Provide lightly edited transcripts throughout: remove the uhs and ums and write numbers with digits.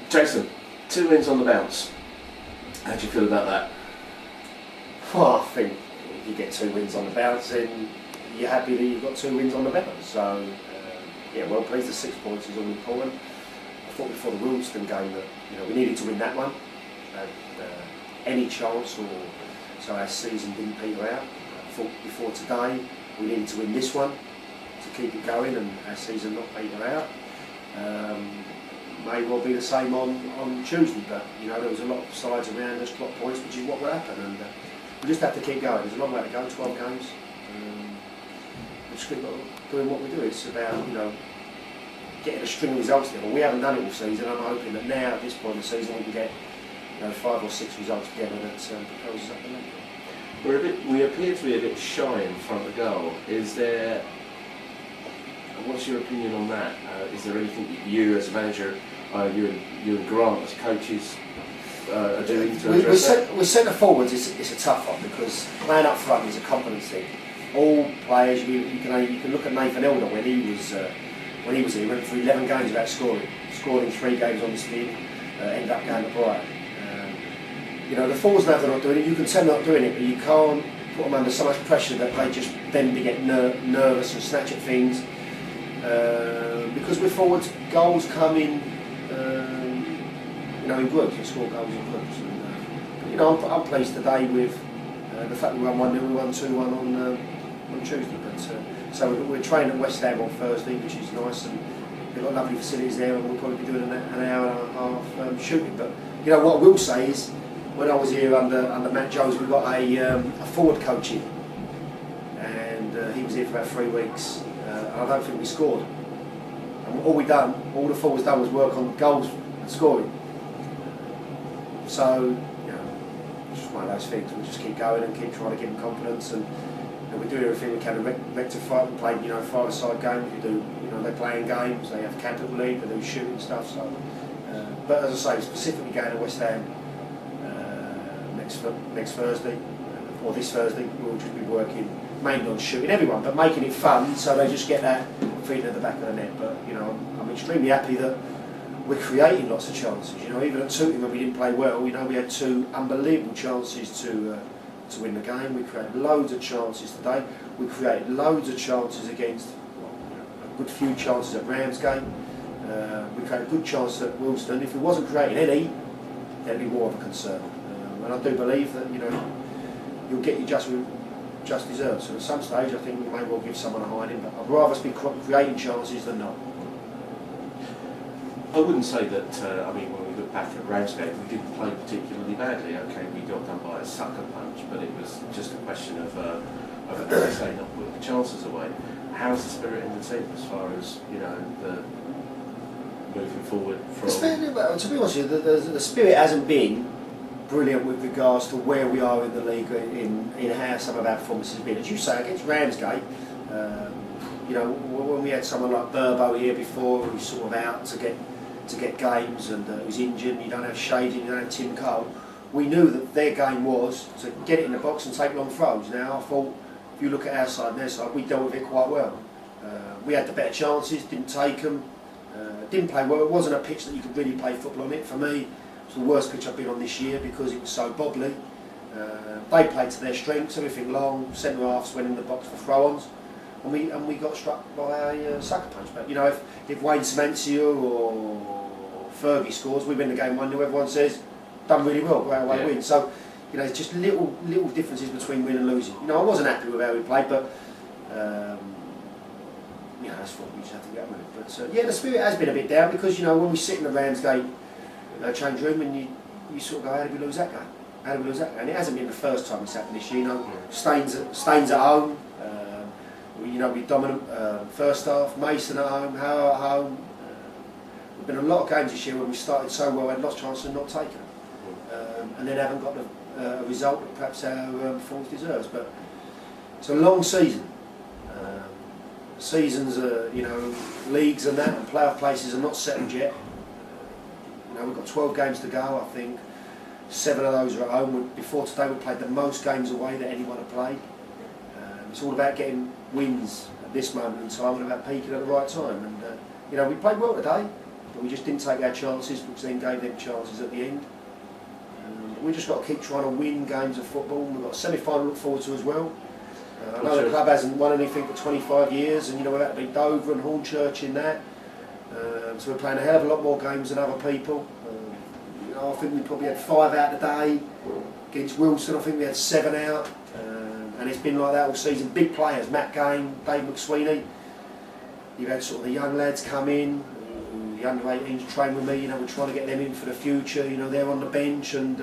Jason, 2 wins on the bounce. How do you feel about that? Well, I think if you get 2 wins on the bounce, then you're happy that you've got 2 wins on the bounce. So, yeah, well pleased. The 6 points is all important. I thought before the Wilston game that we needed to win that one. Any chance, or so our season didn't peter out. I thought before today we needed to win this one to keep it going and our season not peter out. May well be the same on Tuesday, but there was a lot of sides around us, a lot of points, which is what will happen, and we just have to keep going. There's a long way to go, 12 games. We just keep doing what we do. It's about getting a string of results together. We haven't done it all season. I'm hoping that now at this point in the season we can get 5 or 6 results together that propels us up the league. We appear to be a bit shy in front of goal. Is there? What's your opinion on that? Is there anything that you as a manager, you and Grant as coaches are doing to address that? With centre forwards, it's a tough one because playing up front is a competency. All players, you can look at Nathan Elder when he was here. He went through 11 games without scoring. Scored in 3 games on the spin. Ended up going to Brighton. The forwards now they're not doing it. You can tell they're not doing it, but you can't put them under so much pressure that they just then get nervous and snatch at things. Because with forwards, goals come in groups. You score goals in groups. And, I'm pleased today with the fact we won 1-0, we won 2-1 on Tuesday. But so we're training at West Ham on Thursday, which is nice, and they've got lovely facilities there, and we'll probably be doing an hour and a half shooting. But what I will say is, when I was here under Matt Jones, we got a forward coach in, and he was here for about 3 weeks. And I don't think we scored. And all the forwards done was work on goals and scoring. So, it's just one of those things. We just keep going and keep trying to give them confidence, and we do everything we can to rectify. We play, 5-a-side games. We do, they're playing games. They have capital league. They do shooting stuff. So, but as I say, specifically going to West Ham next Thursday or this Thursday, we'll just be working mainly on shooting everyone, but making it fun so they just get that feeling at the back of the net. But I'm extremely happy that we're creating lots of chances. Even at Tooting when we didn't play well, we had 2 unbelievable chances to win the game. We created loads of chances today. We created loads of chances against a good few chances at Ramsgate. We created good chances at Wilston. If we wasn't creating any, that'd be more of a concern. And I do believe that you'll get your just deserved. So at some stage, I think we may well give someone a hiding, but I'd rather us be creating chances than not. I wouldn't say that, when we look back at Ramsgate, we didn't play particularly badly. Okay, we got done by a sucker punch, but it was just a question of as I say, not putting the chances away. How's the spirit in the team as far as, the moving forward from... The spirit, to be honest with you, the spirit hasn't been brilliant with regards to where we are in the league, in how some of our performances have been. As you say, against Ramsgate, when we had someone like Burbo here before, who was sort of out to get games and who's injured, and you don't have Shading, you don't have Tim Cole, we knew that their game was to get it in the box and take long throws. Now, I thought, if you look at our side and their side, we dealt with it quite well. We had the better chances, didn't take them, didn't play well. It wasn't a pitch that you could really play football on it. For me, it's the worst pitch I've been on this year because it was so bobbly. They played to their strengths, everything long, centre halves went in the box for throw-ons, and we got struck by a sucker punch. But if Wayne Semencia or Fergie scores, we win the game 1-0. Everyone says done really well, go out away win. So it's just little differences between win and losing. I wasn't happy with how we played, but that's what we just have to get with it. But the spirit has been a bit down because when we sit in the Ramsgate change room and you sort of go, how did we lose that game? How did we lose that game? And it hasn't been the first time it's happened this year. Staines at home. We're dominant first half. Mason at home. Howe at home. There've been a lot of games this year when we started so well and lost chances and not taken, and then haven't got a result that perhaps our performance deserves. But it's a long season. Seasons, leagues and that, and playoff places are not settled yet. We've got 12 games to go. I think 7 of those are at home. Before today, we played the most games away that anyone had played. It's all about getting wins at this moment in time and about peaking at the right time. And we played well today. but we just didn't take our chances, which then gave them chances at the end. We just got to keep trying to win games of football. We've got a semi-final to look forward to as well. I know the club hasn't won anything for 25 years, and we've had to beat Dover and Hornchurch in that. So we're playing a hell of a lot more games than other people. I think we probably had 5 out today. Against Wilson, I think we had 7 out. And it's been like that all season. Big players, Matt Game, Dave McSweeney. You've had sort of the young lads come in. The under-18s train with me, we're trying to get them in for the future, they're on the bench and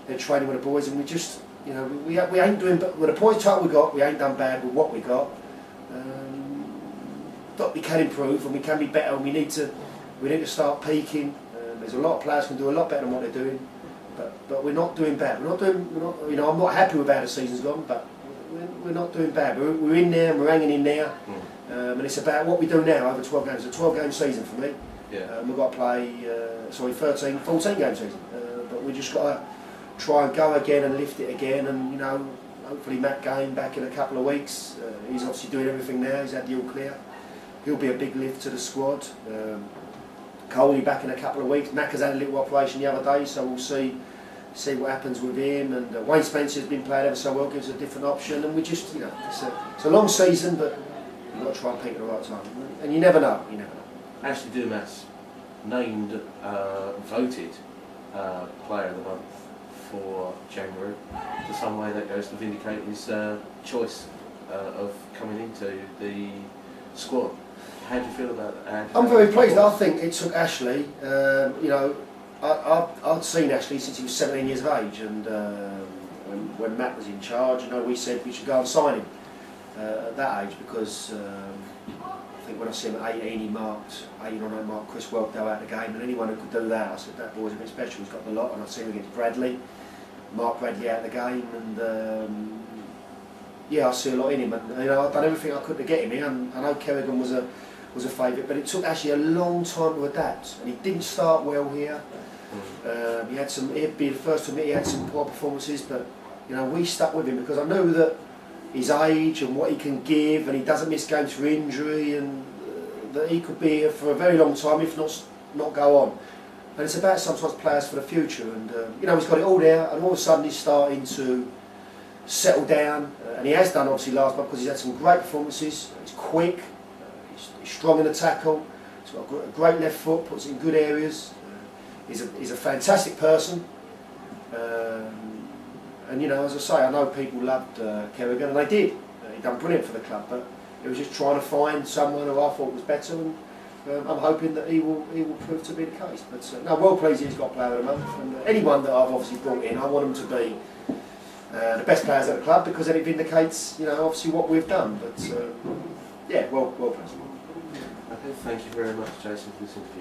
they're training with the boys, and we just, we ain't doing, but with the points total we got, we ain't done bad with what we got. But we can improve and we can be better, and we need to start peaking. There's a lot of players who can do a lot better than what they're doing, but we're not doing bad. I'm not happy with how the season's gone, but we're not doing bad. We're in there and we're hanging in there. And it's about what we do now over 12 games. It's a 12-game season for me. Yeah. We've got to play, 14-game season. But we just got to try and go again and lift it again. And hopefully Matt Game back in a couple of weeks. He's obviously doing everything now. He's had the all clear. He'll be a big lift to the squad. Cole will be back in a couple of weeks. Mac has had a little operation the other day, so we'll see what happens with him. And Wayne Spencer's been playing ever so well, gives a different option. And we just, it's a long season, but you've got to try and peak at the right time. And you never know. Ashley Dumas named, voted Player of the Month for January. So some way that goes to vindicate his choice of coming into the squad. How do you feel about that? I'm very pleased. I think it took Ashley. I'd seen Ashley since he was 17 years of age, and when Matt was in charge, we said we should go and sign him at that age, because I think when I see him at 18, he marked 18 on 8 marked Chris Welkdale out of the game, and anyone who could do that, I said that boy's a bit special. He's got the lot, and I've seen him against Bradley, Mark Bradley out of the game, and I see a lot in him. And I've done everything I could to get him here, and I know Kerrigan was a favourite, but it took actually a long time to adapt, and he didn't start well here. He'd be the first to admit he had some poor performances, but we stuck with him because I knew that his age and what he can give, and he doesn't miss games for injury, and that he could be here for a very long time, if not go on. And it's about sometimes players for the future, and he's got it all there, and all of a sudden he's starting to settle down, and he has done obviously last month because he's had some great performances. He's quick, he's strong in the tackle, he's got a great left foot, puts it in good areas. He's a fantastic person, and as I say, I know people loved Kerrigan, and they did. He done brilliant for the club, but it was just trying to find someone who I thought was better, and I'm hoping that he will prove to be the case. But well pleased he's got Player of the Month, and anyone that I've obviously brought in, I want them to be the best players at the club, because then it vindicates obviously what we've done. But well pleased. Okay, thank you very much, Jason, for this interview.